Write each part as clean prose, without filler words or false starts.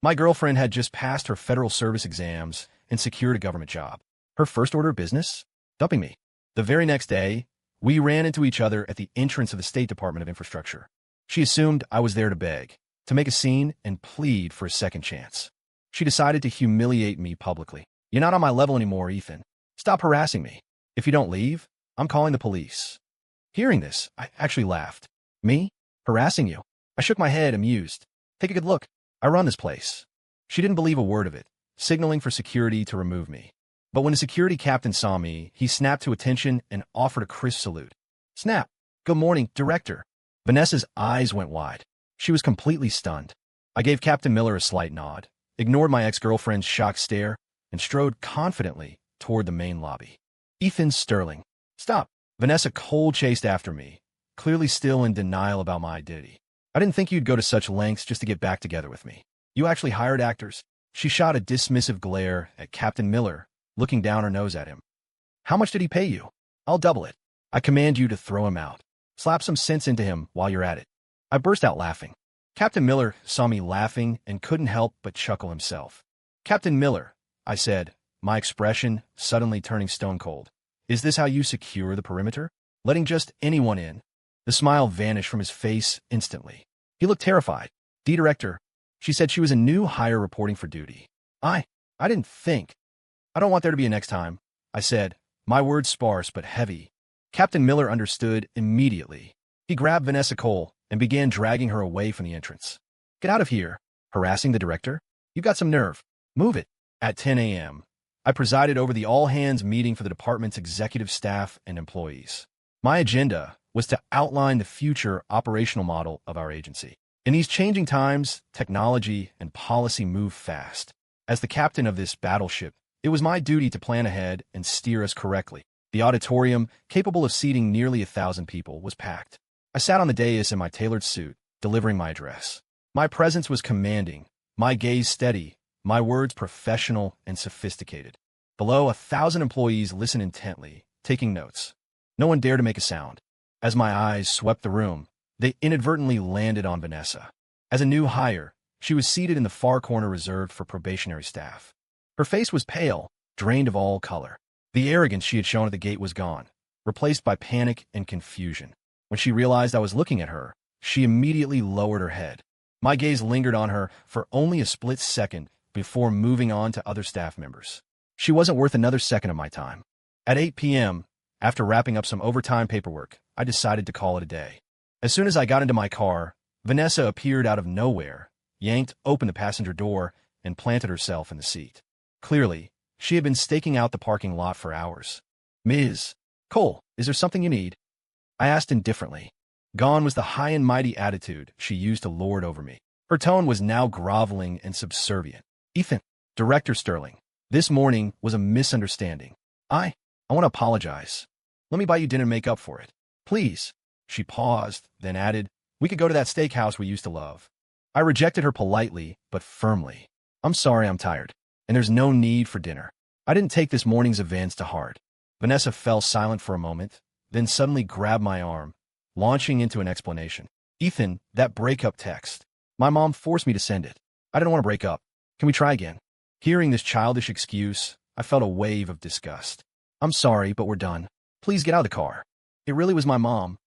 My girlfriend had just passed her federal service exams and secured a government job. Her first order of business? Dumping me. The very next day, we ran into each other at the entrance of the State Department of Infrastructure. She assumed I was there to beg, to make a scene, and plead for a second chance. She decided to humiliate me publicly. "You're not on my level anymore, Ethan. Stop harassing me. If you don't leave, I'm calling the police." Hearing this, I actually laughed. Me? Harassing you? I shook my head, amused. "Take a good look. I run this place." She didn't believe a word of it, signaling for security to remove me. But when the security captain saw me, he snapped to attention and offered a crisp salute. "Snap. Good morning, Director." Vanessa's eyes went wide. She was completely stunned. I gave Captain Miller a slight nod, ignored my ex-girlfriend's shocked stare, and strode confidently toward the main lobby. "Ethan Sterling." "Stop." Vanessa cold chased after me, clearly still in denial about my identity. "I didn't think you'd go to such lengths just to get back together with me. You actually hired actors?" She shot a dismissive glare at Captain Miller, looking down her nose at him. "How much did he pay you?" "I'll double it. I command you to throw him out. Slap some sense into him while you're at it." I burst out laughing. Captain Miller saw me laughing and couldn't help but chuckle himself. "Captain Miller," I said, my expression suddenly turning stone cold. "Is this how you secure the perimeter? Letting just anyone in?" The smile vanished from his face instantly. He looked terrified. "Director." She said she was a new hire reporting for duty. I didn't think. "I don't want there to be a next time," I said, my words sparse but heavy. Captain Miller understood immediately. He grabbed Vanessa Cole and began dragging her away from the entrance. "Get out of here. Harassing the director? You got some nerve. Move it." At 10 a.m., I presided over the all-hands meeting for the department's executive staff and employees. My agenda was to outline the future operational model of our agency. In these changing times, technology and policy move fast. As the captain of this battleship, it was my duty to plan ahead and steer us correctly. The auditorium, capable of seating nearly 1,000 people, was packed. I sat on the dais in my tailored suit, delivering my address. My presence was commanding, my gaze steady, my words professional and sophisticated. Below, 1,000 employees listened intently, taking notes. No one dared to make a sound. As my eyes swept the room, they inadvertently landed on Vanessa. As a new hire, she was seated in the far corner reserved for probationary staff. Her face was pale, drained of all color. The arrogance she had shown at the gate was gone, replaced by panic and confusion. When she realized I was looking at her, she immediately lowered her head. My gaze lingered on her for only a split second before moving on to other staff members. She wasn't worth another second of my time. At 8 p.m., after wrapping up some overtime paperwork, I decided to call it a day. As soon as I got into my car, Vanessa appeared out of nowhere, yanked open the passenger door, and planted herself in the seat. Clearly, she had been staking out the parking lot for hours. "Ms. Cole, is there something you need?" I asked indifferently. Gone was the high and mighty attitude she used to lord over me. Her tone was now groveling and subservient. "Ethan, Director Sterling, this morning was a misunderstanding. I want to apologize. Let me buy you dinner and make up for it. Please." She paused, then added, "We could go to that steakhouse we used to love." I rejected her politely, but firmly. "I'm sorry, I'm tired, and there's no need for dinner." I didn't take this morning's events to heart. Vanessa fell silent for a moment, then suddenly grabbed my arm, launching into an explanation. "Ethan, that breakup text. My mom forced me to send it. I didn't want to break up. Can we try again?" Hearing this childish excuse, I felt a wave of disgust. "I'm sorry, but we're done. Please get out of the car. It really was my mom."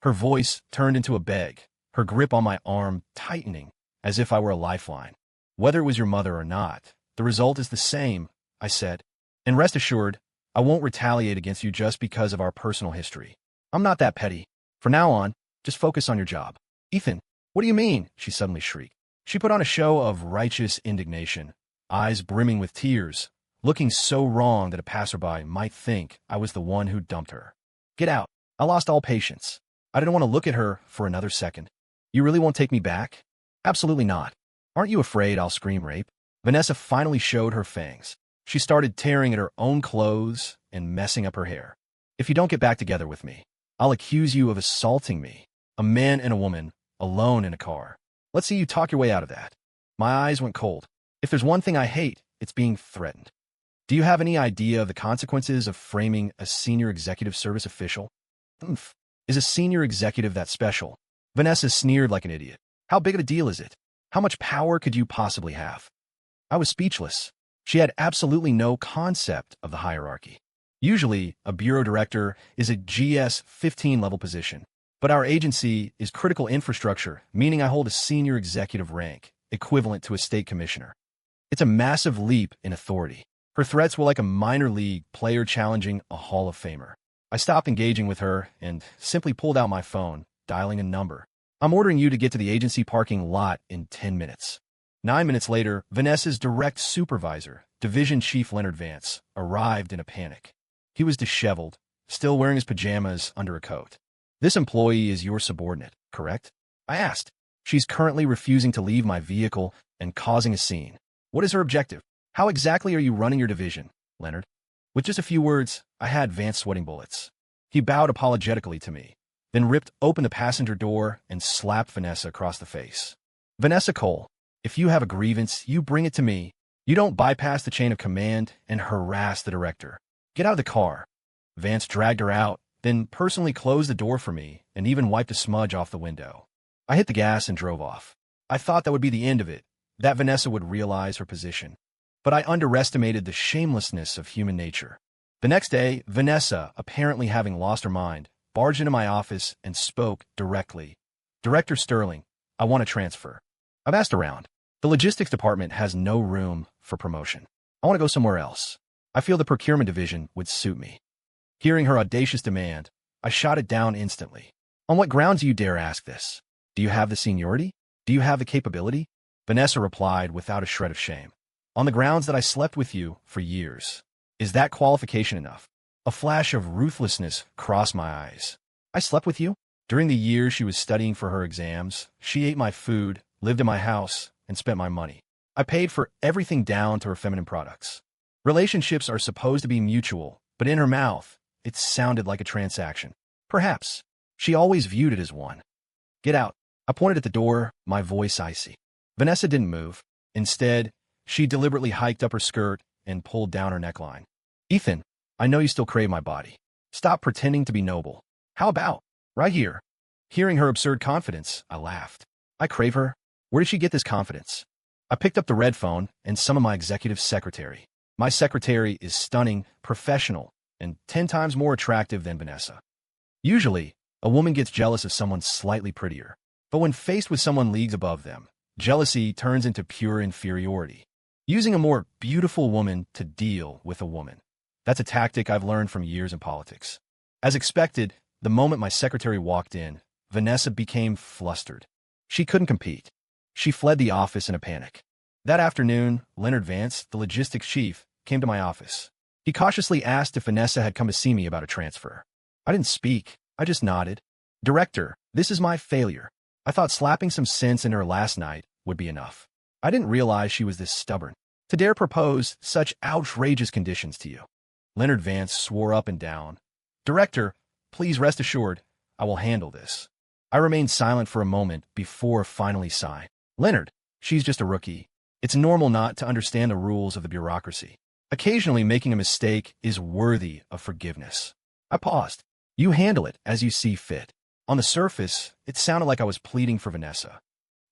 Her voice turned into a beg, her grip on my arm tightening, as if I were a lifeline. "Whether it was your mother or not, the result is the same," I said. "And rest assured, I won't retaliate against you just because of our personal history. I'm not that petty. From now on, just focus on your job." "Ethan, what do you mean?" she suddenly shrieked. She put on a show of righteous indignation, eyes brimming with tears, looking so wrong that a passerby might think I was the one who dumped her. "Get out." I lost all patience. I didn't want to look at her for another second. "You really won't take me back?" "Absolutely not. Aren't you afraid I'll scream rape?" Vanessa finally showed her fangs. She started tearing at her own clothes and messing up her hair. "If you don't get back together with me, I'll accuse you of assaulting me, a man and a woman, alone in a car. Let's see you talk your way out of that." My eyes went cold. If there's one thing I hate, it's being threatened. "Do you have any idea of the consequences of framing a senior executive service official?" "Humph. Is a senior executive that special?" Vanessa sneered like an idiot. "How big of a deal is it? How much power could you possibly have? I was speechless. She had absolutely no concept of the hierarchy. Usually, a bureau director is a GS-15 level position, but our agency is critical infrastructure, meaning I hold a senior executive rank, equivalent to a state commissioner. It's a massive leap in authority. Her threats were like a minor league player challenging a Hall of Famer. I stopped engaging with her and simply pulled out my phone, dialing a number. I'm ordering you to get to the agency parking lot in 10 minutes. 9 minutes later, Vanessa's direct supervisor, Division Chief Leonard Vance, arrived in a panic. He was disheveled, still wearing his pajamas under a coat. This employee is your subordinate, correct? I asked. She's currently refusing to leave my vehicle and causing a scene. What is her objective? How exactly are you running your division, Leonard? With just a few words, I had Vance sweating bullets. He bowed apologetically to me, then ripped open the passenger door and slapped Vanessa across the face. Vanessa Cole, if you have a grievance, you bring it to me. You don't bypass the chain of command and harass the director. Get out of the car. Vance dragged her out, then personally closed the door for me and even wiped a smudge off the window. I hit the gas and drove off. I thought that would be the end of it, that Vanessa would realize her position. But I underestimated the shamelessness of human nature. The next day, Vanessa, apparently having lost her mind, barged into my office and spoke directly. Director Sterling, I want to transfer. I've asked around. The logistics department has no room for promotion. I want to go somewhere else. I feel the procurement division would suit me. Hearing her audacious demand, I shot it down instantly. On what grounds do you dare ask this? Do you have the seniority? Do you have the capability? Vanessa replied without a shred of shame. On the grounds that I slept with you for years. Is that qualification enough? A flash of ruthlessness crossed my eyes. I slept with you? During the years she was studying for her exams, she ate my food, lived in my house, and spent my money. I paid for everything down to her feminine products. Relationships are supposed to be mutual, but in her mouth, it sounded like a transaction. Perhaps. She always viewed it as one. Get out. I pointed at the door, my voice icy. Vanessa didn't move. Instead, she deliberately hiked up her skirt and pulled down her neckline. Ethan, I know you still crave my body. Stop pretending to be noble. How about right here? Hearing her absurd confidence, I laughed. I crave her? Where did she get this confidence? I picked up the red phone and summoned my executive secretary. My secretary is stunning, professional, and 10 times more attractive than Vanessa. Usually, a woman gets jealous of someone slightly prettier. But when faced with someone leagues above them, jealousy turns into pure inferiority. Using a more beautiful woman to deal with a woman. That's a tactic I've learned from years in politics. As expected, the moment my secretary walked in, Vanessa became flustered. She couldn't compete. She fled the office in a panic. That afternoon, Leonard Vance, the logistics chief, came to my office. He cautiously asked if Vanessa had come to see me about a transfer. I didn't speak. I just nodded. Director, this is my failure. I thought slapping some sense into her last night would be enough. I didn't realize she was this stubborn to dare propose such outrageous conditions to you. Leonard Vance swore up and down. Director, please rest assured, I will handle this. I remained silent for a moment before finally sighing. Leonard, she's just a rookie. It's normal not to understand the rules of the bureaucracy. Occasionally making a mistake is worthy of forgiveness. I paused. You handle it as you see fit. On the surface, it sounded like I was pleading for Vanessa.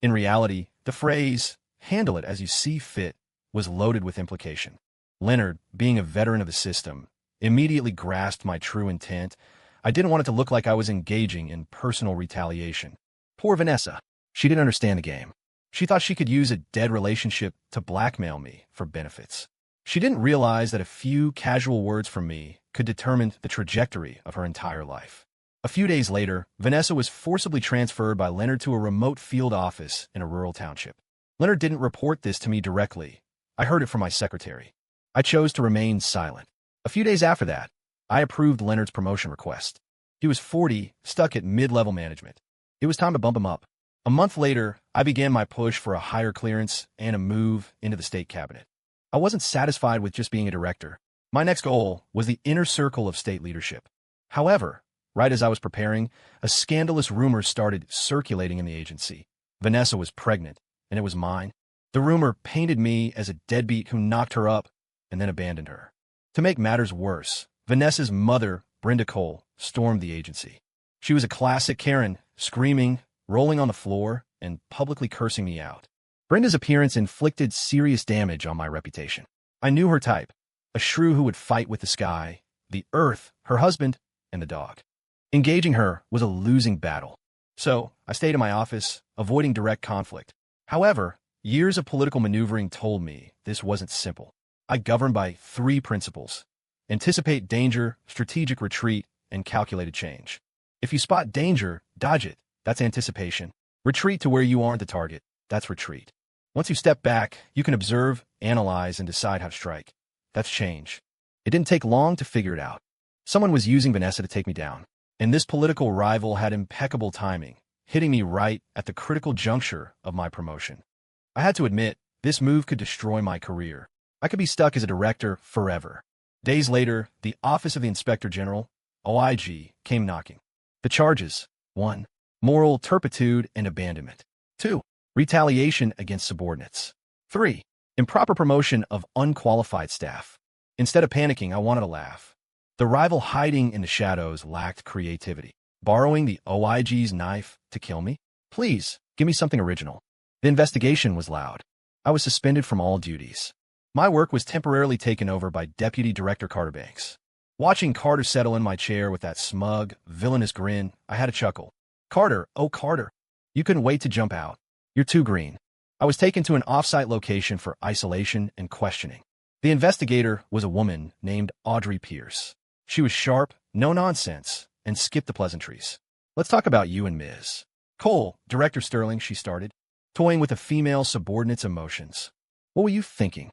In reality, the phrase, handle it as you see fit, was loaded with implication. Leonard, being a veteran of the system, immediately grasped my true intent. I didn't want it to look like I was engaging in personal retaliation. Poor Vanessa. She didn't understand the game. She thought she could use a dead relationship to blackmail me for benefits. She didn't realize that a few casual words from me could determine the trajectory of her entire life. A few days later, Vanessa was forcibly transferred by Leonard to a remote field office in a rural township. Leonard didn't report this to me directly. I heard it from my secretary. I chose to remain silent. A few days after that, I approved Leonard's promotion request. He was 40, stuck at mid-level management. It was time to bump him up. A month later, I began my push for a higher clearance and a move into the state cabinet. I wasn't satisfied with just being a director. My next goal was the inner circle of state leadership. However, right as I was preparing, a scandalous rumor started circulating in the agency. Vanessa was pregnant, and it was mine. The rumor painted me as a deadbeat who knocked her up and then abandoned her. To make matters worse, Vanessa's mother, Brenda Cole, stormed the agency. She was a classic Karen, screaming, rolling on the floor, and publicly cursing me out. Brenda's appearance inflicted serious damage on my reputation. I knew her type, a shrew who would fight with the sky, the earth, her husband, and the dog. Engaging her was a losing battle. So I stayed in my office, avoiding direct conflict. However, years of political maneuvering told me this wasn't simple. I governed by 3 principles: anticipate danger, strategic retreat, and calculated change. If you spot danger, dodge it. That's anticipation. Retreat to where you aren't the target. That's retreat. Once you step back, you can observe, analyze, and decide how to strike. That's change. It didn't take long to figure it out. Someone was using Vanessa to take me down, and this political rival had impeccable timing, hitting me right at the critical juncture of my promotion. I had to admit, this move could destroy my career. I could be stuck as a director forever. Days later, the Office of the Inspector General, OIG, came knocking. The charges: 1. Moral turpitude and abandonment. 2. Retaliation against subordinates. 3. Improper promotion of unqualified staff. Instead of panicking, I wanted to laugh. The rival hiding in the shadows lacked creativity. Borrowing the OIG's knife to kill me? Please, give me something original. The investigation was loud. I was suspended from all duties. My work was temporarily taken over by Deputy Director Carter Banks. Watching Carter settle in my chair with that smug, villainous grin, I had a chuckle. Carter, oh Carter, you couldn't wait to jump out. You're too green. I was taken to an off-site location for isolation and questioning. The investigator was a woman named Audrey Pierce. She was sharp, no nonsense, and skipped the pleasantries. Let's talk about you and Ms. Cole, Director Sterling, she started, toying with a female subordinate's emotions. What were you thinking?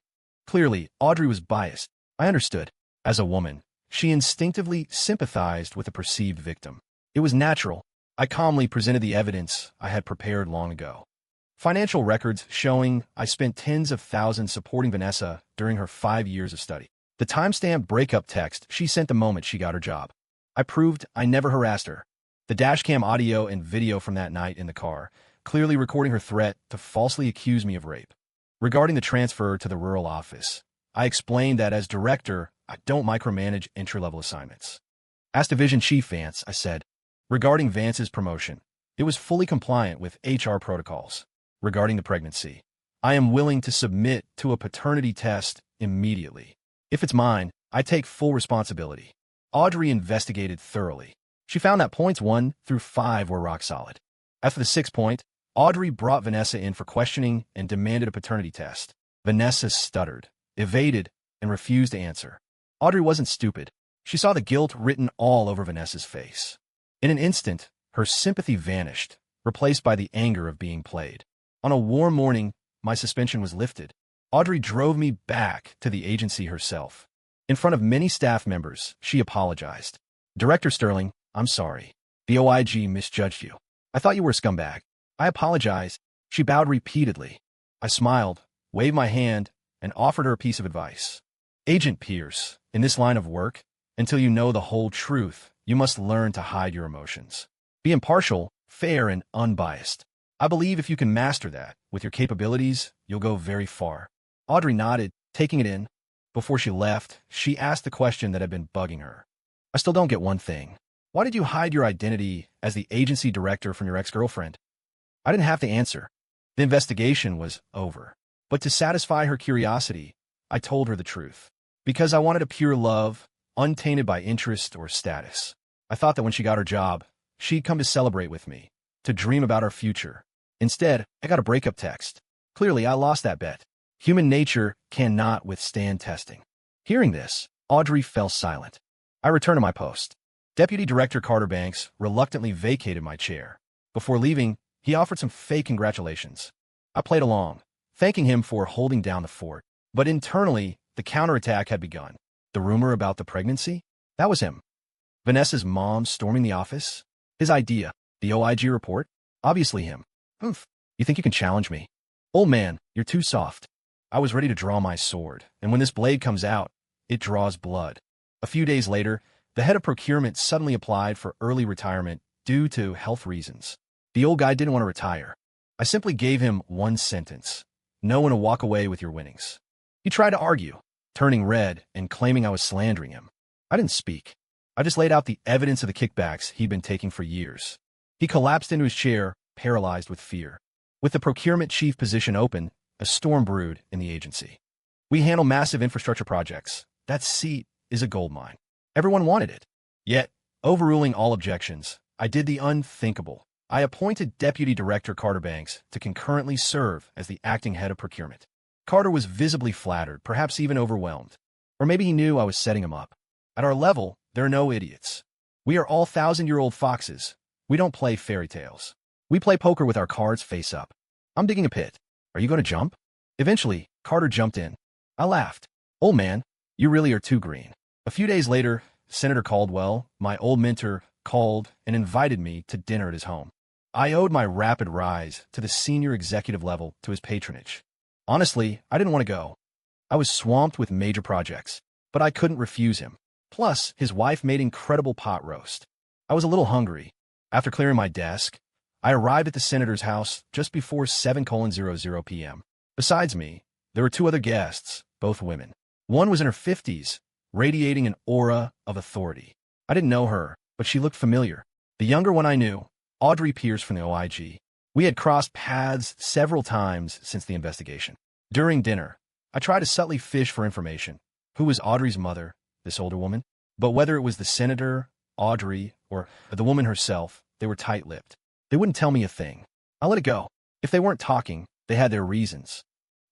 Clearly, Audrey was biased. I understood. As a woman, she instinctively sympathized with a perceived victim. It was natural. I calmly presented the evidence I had prepared long ago. Financial records showing I spent tens of thousands supporting Vanessa during her 5 years of study. The timestamped breakup text she sent the moment she got her job. I proved I never harassed her. The dashcam audio and video from that night in the car, clearly recording her threat to falsely accuse me of rape. Regarding the transfer to the rural office, I explained that as director, I don't micromanage entry-level assignments. Asked Division Chief Vance, I said. Regarding Vance's promotion, it was fully compliant with HR protocols. Regarding the pregnancy, I am willing to submit to a paternity test immediately. If it's mine, I take full responsibility. Audrey investigated thoroughly. She found that points 1 through 5 were rock solid. After the 6th point, Audrey brought Vanessa in for questioning and demanded a paternity test. Vanessa stuttered, evaded, and refused to answer. Audrey wasn't stupid. She saw the guilt written all over Vanessa's face. In an instant, her sympathy vanished, replaced by the anger of being played. On a warm morning, my suspension was lifted. Audrey drove me back to the agency herself. In front of many staff members, she apologized. Director Sterling, I'm sorry. The OIG misjudged you. I thought you were a scumbag. I apologize. She bowed repeatedly. I smiled, waved my hand, and offered her a piece of advice. Agent Pierce, in this line of work, until you know the whole truth, you must learn to hide your emotions. Be impartial, fair, and unbiased. I believe if you can master that, with your capabilities, you'll go very far. Audrey nodded, taking it in. Before she left, she asked the question that had been bugging her. I still don't get one thing. Why did you hide your identity as the agency director from your ex-girlfriend? I didn't have to answer. The investigation was over. But to satisfy her curiosity, I told her the truth. Because I wanted a pure love, untainted by interest or status. I thought that when she got her job, she'd come to celebrate with me, to dream about our future. Instead, I got a breakup text. Clearly, I lost that bet. Human nature cannot withstand testing. Hearing this, Audrey fell silent. I returned to my post. Deputy Director Carter Banks reluctantly vacated my chair. Before leaving, he offered some fake congratulations. I played along, thanking him for holding down the fort. But internally, the counterattack had begun. The rumor about the pregnancy? That was him. Vanessa's mom storming the office? His idea. The OIG report? Obviously him. Oof. You think you can challenge me? Old man, you're too soft. I was ready to draw my sword, and when this blade comes out, it draws blood. A few days later, the head of procurement suddenly applied for early retirement due to health reasons. The old guy didn't want to retire. I simply gave him one sentence. Know when to walk away with your winnings. He tried to argue, turning red and claiming I was slandering him. I didn't speak. I just laid out the evidence of the kickbacks he'd been taking for years. He collapsed into his chair, paralyzed with fear. With the procurement chief position open, a storm brewed in the agency. We handle massive infrastructure projects. That seat is a goldmine. Everyone wanted it. Yet, overruling all objections, I did the unthinkable. I appointed Deputy Director Carter Banks to concurrently serve as the acting head of procurement. Carter was visibly flattered, perhaps even overwhelmed. Or maybe he knew I was setting him up. At our level, there are no idiots. We are all thousand-year-old foxes. We don't play fairy tales. We play poker with our cards face up. I'm digging a pit. Are you going to jump? Eventually, Carter jumped in. I laughed. Old man, you really are too green. A few days later, Senator Caldwell, my old mentor, called and invited me to dinner at his home. I owed my rapid rise to the senior executive level to his patronage. Honestly, I didn't want to go. I was swamped with major projects, but I couldn't refuse him. Plus, his wife made incredible pot roast. I was a little hungry. After clearing my desk, I arrived at the senator's house just before 7:00 p.m. Besides me, there were two other guests, both women. One was in her 50s, radiating an aura of authority. I didn't know her, but she looked familiar. The younger one I knew, Audrey Pierce from the OIG. We had crossed paths several times since the investigation. During dinner, I tried to subtly fish for information. Who was Audrey's mother, this older woman? But whether it was the senator, Audrey, or the woman herself, they were tight-lipped. They wouldn't tell me a thing. I let it go. If they weren't talking, they had their reasons.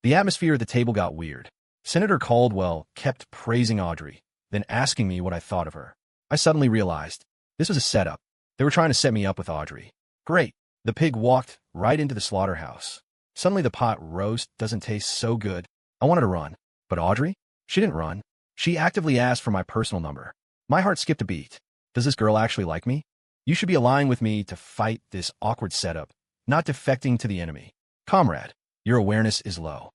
The atmosphere at the table got weird. Senator Caldwell kept praising Audrey, then asking me what I thought of her. I suddenly realized this was a setup. They were trying to set me up with Audrey. Great. The pig walked right into the slaughterhouse. Suddenly the pot roast doesn't taste so good. I wanted to run. But Audrey? She didn't run. She actively asked for my personal number. My heart skipped a beat. Does this girl actually like me? You should be aligning with me to fight this awkward setup, not defecting to the enemy. Comrade, your awareness is low.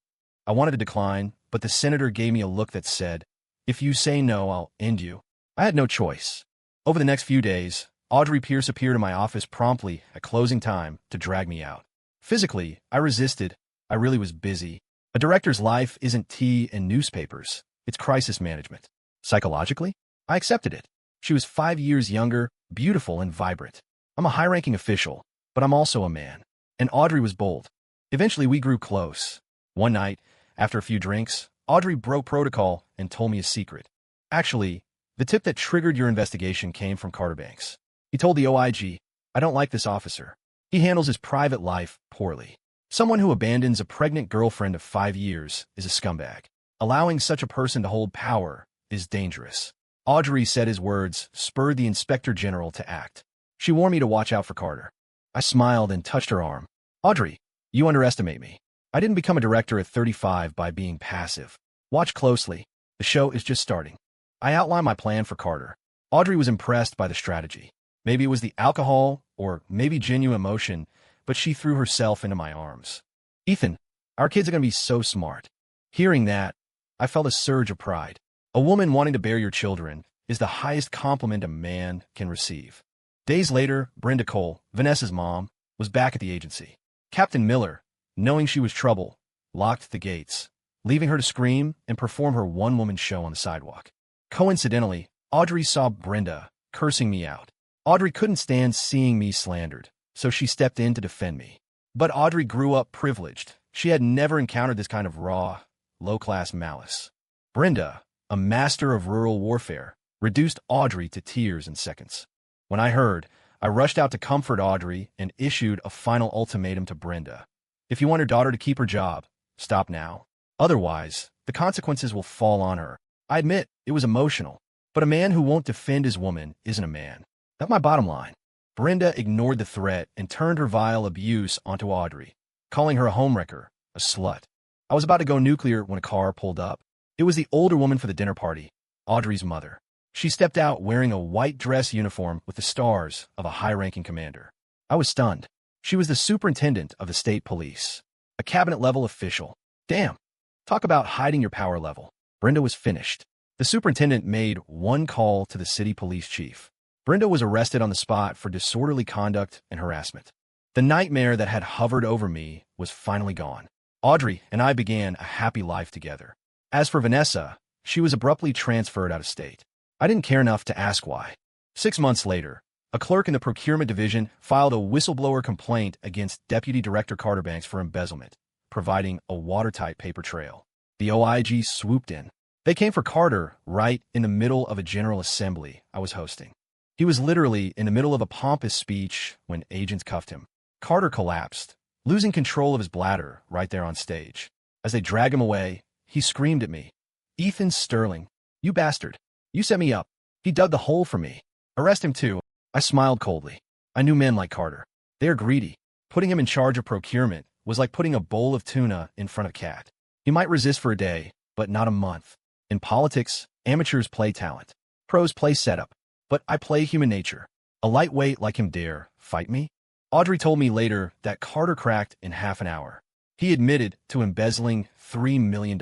I wanted to decline, but the senator gave me a look that said, if you say no, I'll end you. I had no choice. Over the next few days, Audrey Pierce appeared in my office promptly at closing time to drag me out. Physically, I resisted. I really was busy. A director's life isn't tea and newspapers. It's crisis management. Psychologically, I accepted it. She was 5 years younger, beautiful and vibrant. I'm a high-ranking official, but I'm also a man. And Audrey was bold. Eventually, we grew close. One night, after a few drinks, Audrey broke protocol and told me a secret. Actually, the tip that triggered your investigation came from Carter Banks. He told the OIG, I don't like this officer. He handles his private life poorly. Someone who abandons a pregnant girlfriend of 5 years is a scumbag. Allowing such a person to hold power is dangerous. Audrey said his words spurred the Inspector General to act. She warned me to watch out for Carter. I smiled and touched her arm. Audrey, you underestimate me. I didn't become a director at 35 by being passive. Watch closely. The show is just starting. I outlined my plan for Carter. Audrey was impressed by the strategy. Maybe it was the alcohol, or maybe genuine emotion, but she threw herself into my arms. Ethan, our kids are going to be so smart. Hearing that, I felt a surge of pride. A woman wanting to bear your children is the highest compliment a man can receive. Days later, Brenda Cole, Vanessa's mom, was back at the agency. Captain Miller, knowing she was trouble, locked the gates, leaving her to scream and perform her one-woman show on the sidewalk. Coincidentally, Audrey saw Brenda cursing me out. Audrey couldn't stand seeing me slandered, so she stepped in to defend me. But Audrey grew up privileged. She had never encountered this kind of raw, low-class malice. Brenda, a master of rural warfare, reduced Audrey to tears in seconds. When I heard, I rushed out to comfort Audrey and issued a final ultimatum to Brenda. If you want your daughter to keep her job, stop now. Otherwise, the consequences will fall on her. I admit, it was emotional, but a man who won't defend his woman isn't a man. That's my bottom line. Brenda ignored the threat and turned her vile abuse onto Audrey, calling her a homewrecker, a slut. I was about to go nuclear when a car pulled up. It was the older woman for the dinner party, Audrey's mother. She stepped out wearing a white dress uniform with the stars of a high-ranking commander. I was stunned. She was the superintendent of the state police, a cabinet-level official. Damn. Talk about hiding your power level. Brenda was finished. The superintendent made one call to the city police chief. Brenda was arrested on the spot for disorderly conduct and harassment. The nightmare that had hovered over me was finally gone. Audrey and I began a happy life together. As for Vanessa, she was abruptly transferred out of state. I didn't care enough to ask why. 6 months later, A clerk in the procurement division filed a whistleblower complaint against Deputy Director Carter Banks for embezzlement, providing a watertight paper trail. The OIG swooped in. They came for Carter right in the middle of a General Assembly I was hosting. He was literally in the middle of a pompous speech when agents cuffed him. Carter collapsed, losing control of his bladder right there on stage. As they dragged him away, he screamed at me, "Ethan Sterling, you bastard. You set me up. He dug the hole for me. Arrest him too." I smiled coldly. I knew men like Carter. They are greedy. Putting him in charge of procurement was like putting a bowl of tuna in front of a cat. He might resist for a day, but not a month. In politics, amateurs play talent. Pros play setup. But I play human nature. A lightweight like him dare fight me? Audrey told me later that Carter cracked in half an hour. He admitted to embezzling $3 million.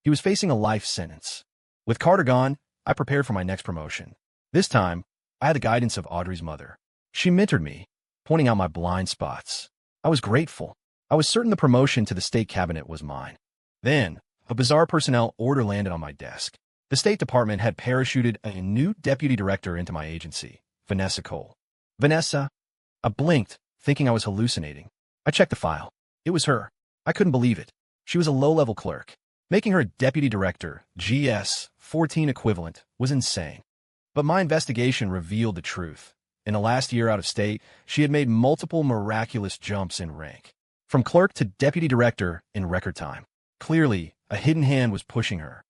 He was facing a life sentence. With Carter gone, I prepared for my next promotion. This time, I had the guidance of Audrey's mother. She mentored me, pointing out my blind spots. I was grateful. I was certain the promotion to the state cabinet was mine. Then, a bizarre personnel order landed on my desk. The State Department had parachuted a new deputy director into my agency, Vanessa Cole. Vanessa? I blinked, thinking I was hallucinating. I checked the file. It was her. I couldn't believe it. She was a low-level clerk. Making her a deputy director, GS 14 equivalent, was insane. But my investigation revealed the truth. In the last year out of state, she had made multiple miraculous jumps in rank. From clerk to deputy director in record time. Clearly, a hidden hand was pushing her.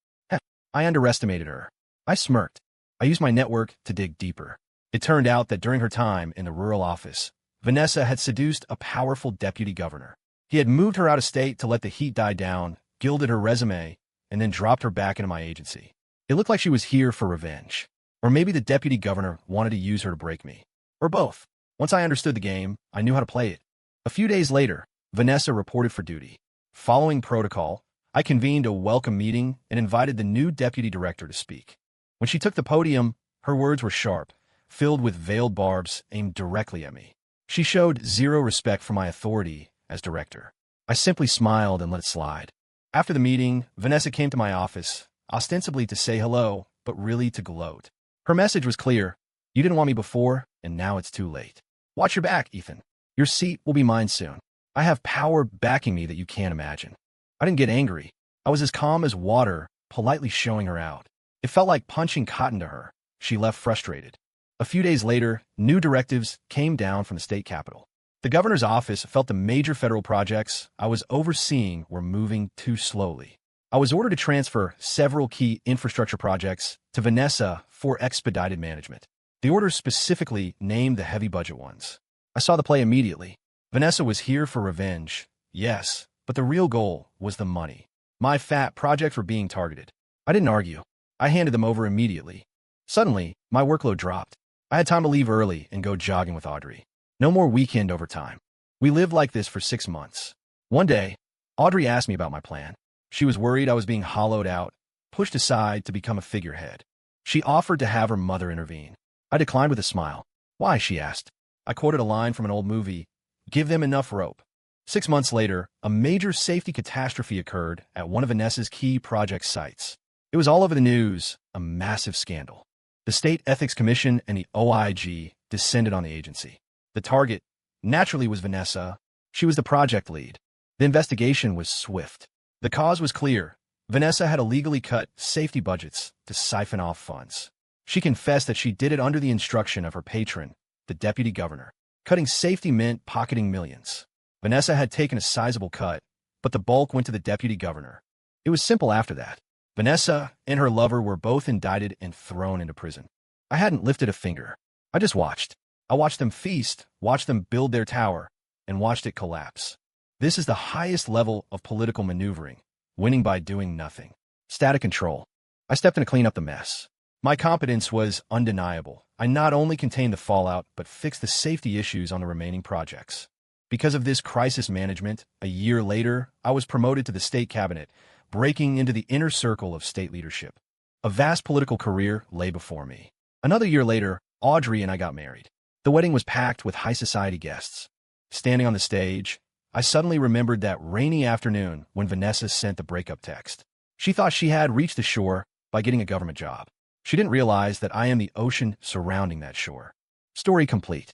I underestimated her. I smirked. I used my network to dig deeper. It turned out that during her time in the rural office, Vanessa had seduced a powerful deputy governor. He had moved her out of state to let the heat die down, gilded her resume, and then dropped her back into my agency. It looked like she was here for revenge. Or maybe the deputy governor wanted to use her to break me. Or both. Once I understood the game, I knew how to play it. A few days later, Vanessa reported for duty. Following protocol, I convened a welcome meeting and invited the new deputy director to speak. When she took the podium, her words were sharp, filled with veiled barbs aimed directly at me. She showed zero respect for my authority as director. I simply smiled and let it slide. After the meeting, Vanessa came to my office, ostensibly to say hello, but really to gloat. Her message was clear. You didn't want me before, and now it's too late. Watch your back, Ethan. Your seat will be mine soon. I have power backing me that you can't imagine. I didn't get angry. I was as calm as water, politely showing her out. It felt like punching cotton to her. She left frustrated. A few days later, new directives came down from the state capitol. The governor's office felt the major federal projects I was overseeing were moving too slowly. I was ordered to transfer several key infrastructure projects to Vanessa for expedited management. The orders specifically named the heavy budget ones. I saw the play immediately. Vanessa was here for revenge, yes, but the real goal was the money. My fat projects were being targeted. I didn't argue. I handed them over immediately. Suddenly, my workload dropped. I had time to leave early and go jogging with Audrey. No more weekend overtime. We lived like this for 6 months. One day, Audrey asked me about my plan. She was worried I was being hollowed out, pushed aside to become a figurehead. She offered to have her mother intervene. I declined with a smile. Why, she asked. I quoted a line from an old movie, "Give them enough rope." 6 months later, a major safety catastrophe occurred at one of Vanessa's key project sites. It was all over the news, a massive scandal. The State Ethics Commission and the OIG descended on the agency. The target, naturally, was Vanessa. She was the project lead. The investigation was swift. The cause was clear. Vanessa had illegally cut safety budgets to siphon off funds. She confessed that she did it under the instruction of her patron, the deputy governor. Cutting safety meant pocketing millions. Vanessa had taken a sizable cut, but the bulk went to the deputy governor. It was simple after that. Vanessa and her lover were both indicted and thrown into prison. I hadn't lifted a finger. I just watched. I watched them feast, watched them build their tower, and watched it collapse. This is the highest level of political maneuvering, winning by doing nothing. Static control. I stepped in to clean up the mess. My competence was undeniable. I not only contained the fallout, but fixed the safety issues on the remaining projects. Because of this crisis management, a year later, I was promoted to the state cabinet, breaking into the inner circle of state leadership. A vast political career lay before me. Another year later, Audrey and I got married. The wedding was packed with high society guests. Standing on the stage, I suddenly remembered that rainy afternoon when Vanessa sent the breakup text. She thought she had reached the shore by getting a government job. She didn't realize that I am the ocean surrounding that shore. Story complete.